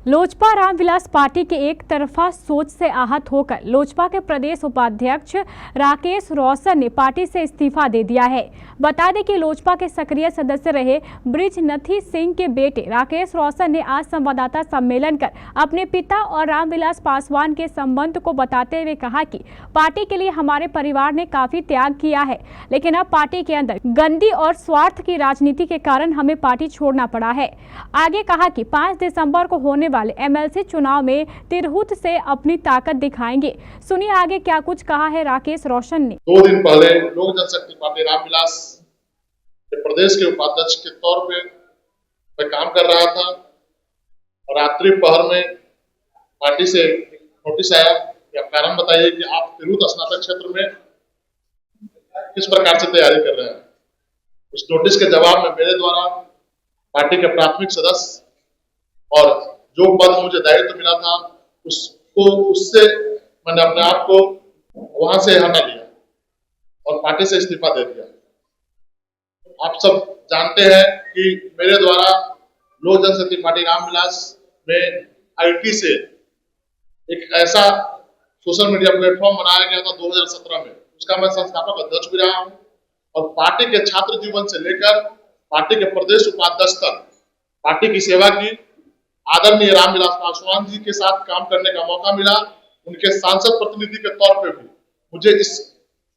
Lojpa Ramvilas party के एक तरफा सोच से आहत होकर लोजपा के प्रदेश उपाध्यक्ष राकेश रोशन ने पार्टी से इस्तीफा दे दिया है। बता दें कि लोजपा के सक्रिय सदस्य रहे बृजनथी सिंह के बेटे राकेश रोशन ने आज संवाददाता सम्मेलन कर अपने पिता और रामविलास पासवान के संबंध को बताते हुए कहा कि पार्टी के लिए हमारे परिवार ने काफी त्याग किया है, लेकिन अब पार्टी के अंदर गंदी और स्वार्थ की राजनीति के कारण हमें पार्टी छोड़ना पड़ा है। आगे कहा कि 5 दिसंबर को होने वाले एमएलसी चुनाव में तिरहुत से अपनी ताकत दिखाएंगे। सुनिए आगे क्या कुछ कहा है राकेश रोशन ने। 2 दिन पहले लोक जनशक्ति पार्टी रामविलास के प्रदेश के उपाध्यक्ष के तौर पे मैं काम कर रहा था और रात्रि पहर में पार्टी से नोटिस आया कि आप कारण बताइए कि आप तिरहुत स्नातक क्षेत्र में किस प्रकार से तैयारी कर रहे हैं। उस नोटिस के जवाब में मेरे द्वारा पार्टी के प्राथमिक सदस्य और जो पद मुझे दायित्व मिला था उससे मैंने अपने आप को वहां से हटा लिया और पार्टी से इस्तीफा दे दिया। आप सब जानते हैं कि मेरे द्वारा लोक जनशक्ति पार्टी रामविलास में आईटी से एक ऐसा सोशल मीडिया प्लेटफॉर्म बनाया गया था 2017 में, उसका मैं संस्थापक अध्यक्ष भी रहा हूं और पार्टी के छात्र जीवन से लेकर पार्टी के प्रदेश उपाध्यक्ष तक पार्टी की सेवा की। आदरणीय रामविलास पासवान जी के साथ काम करने का मौका मिला। उनके सांसद प्रतिनिधि के तौर पे भी मुझे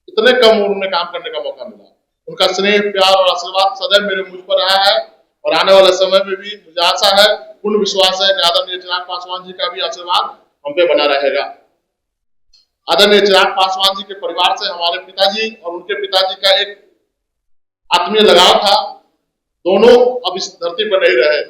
इतने कम उम्र में काम करने का मौका मिला। उनका स्नेह, प्यार और आशीर्वाद सदैव मेरे मुझ पर रहा है और आने वाले समय में भी मुझे आशा है, पूर्ण विश्वास है कि आदरणीय चिराग पासवान जी का भी आशीर्वाद हम पे बना रहेगा। आदरणीय चिराग पासवान जी के परिवार से हमारे पिताजी और उनके पिताजी का एक आत्मीय लगाव था। दोनों अब इस धरती पर नहीं रहे।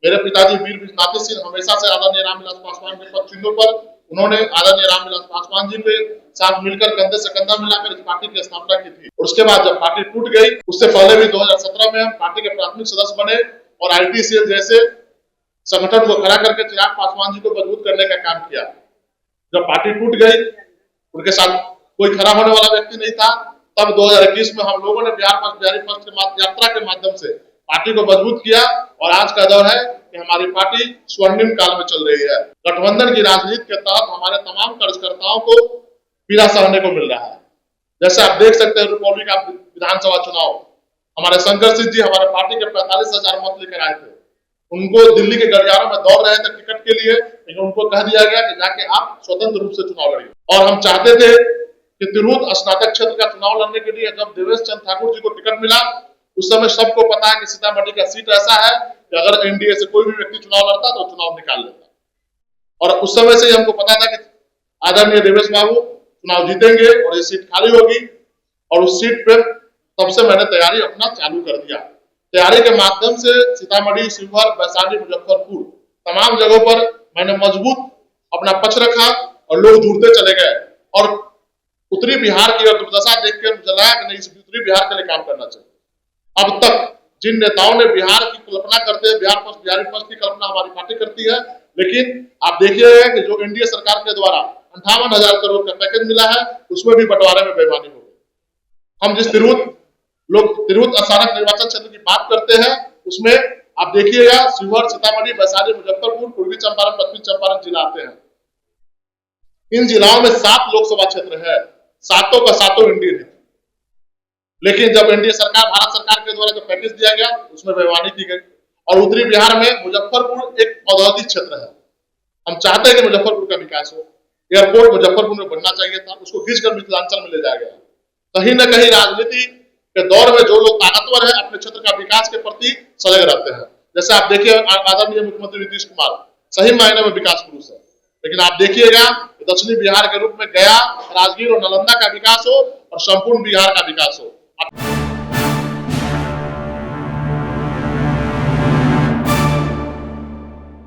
मेरे पिताजी वीर बृजनाथी सिंह हमेशा से आदरणीय रामविलास पासवान के पद चिन्हों पर उन्होंने आदरणीय रामविलास पासवान जी के साथ मिलकर कंधे से कंधा मिलाकर इस पार्टी की स्थापना की थी। और उसके बाद जब पार्टी टूट गई, उससे पहले भी 2017 में हम पार्टी के प्राथमिक सदस्य बने और आईटी सेल जैसे संगठन को खड़ा करके चिराग पासवान जी को मजबूत करने का काम किया। जब पार्टी टूट गई, उनके साथ कोई खड़ा होने वाला व्यक्ति नहीं था। तब 2021 में हम लोगों ने बिहार फर्स्ट की यात्रा के माध्यम से पार्टी को मजबूत किया और आज का दौर है कि हमारी पार्टी स्वर्णिम काल में चल रही है। गठबंधन की राजनीति के तहत हमारे तमाम कार्यकर्ताओं को पीड़ा सहने को मिल रहा है। जैसे आप देख सकते हैं, रुपौली का विधानसभा चुनाव हमारे शंकर सिंह जी हमारे पार्टी के 45,000 मत लेकर आए थे। उनको दिल्ली के गलियारों में दौड़ रहे थे टिकट के लिए, लेकिन उनको कह दिया गया कि जाके आप स्वतंत्र रूप से चुनाव लड़िए। और हम चाहते थे कि तिरहुत स्नातक क्षेत्र का चुनाव लड़ने के लिए जब देवेश चंद्र ठाकुर जी को टिकट मिला, उस समय सबको पता है कि सीतामढ़ी का सीट ऐसा है कि अगर एनडीए से कोई भी व्यक्ति चुनाव लड़ता तो चुनाव निकाल लेता। और उस समय से ही हमको पता था कि आदरणीय देवेश बाबू चुनाव जीतेंगे और ये सीट खाली होगी। और उस सीट पे तब से मैंने तैयारी अपना चालू कर दिया। तैयारी के माध्यम से सीतामढ़ी, शिवहर, वैशाली, मुजफ्फरपुर तमाम जगहों पर मैंने मजबूत अपना पक्ष रखा और लोग जुड़ते चले गए। और उत्तरी बिहार की दुर्दशा देख के मुझे लगा कि नहीं, इस उत्तरी बिहार के लिए काम करना चाहिए। अब तक जिन नेताओं ने बिहार की कल्पना करते हैं, बिहारी फर्स्ट की कल्पना हमारी पार्टी करती है, लेकिन आप देखिएगा कि जो एनडीए सरकार के द्वारा 58,000 करोड़ का पैकेज मिला है, उसमें भी बंटवारे में बेईमानी हो गई। हम जिस तिरहुत स्नातक निर्वाचन क्षेत्र की बात करते हैं, उसमें आप देखिएगा शिवहर, सीतामढ़ी, वैशाली, मुजफ्फरपुर, पूर्वी चंपारण, पश्चिमी चंपारण जिला आते हैं। इन जिलाओं में 7 लोकसभा क्षेत्र है, 7 का 7 एनडीए थे। लेकिन जब एनडीए सरकार, भारत सरकार के द्वारा जो पैकेज दिया गया, उसमें बेईमानी की गई। और उत्तरी बिहार में मुजफ्फरपुर एक औद्योगिक क्षेत्र है। हम चाहते हैं कि मुजफ्फरपुर का विकास हो। एयरपोर्ट मुजफ्फरपुर में बनना चाहिए था, उसको खींचकर मिथिलांचल में ले जाया गया। कहीं न कहीं राजनीति के दौर में जो लोग ताकतवर है, अपने क्षेत्र का विकास के प्रति सजग रहते हैं। जैसे आप देखिए आदरणीय मुख्यमंत्री नीतीश कुमार सही मायने में विकास पुरुष है, लेकिन आप देखिएगा दक्षिणी बिहार के रूप में गया, राजगीर और नालंदा का विकास हो और संपूर्ण बिहार का विकास हो।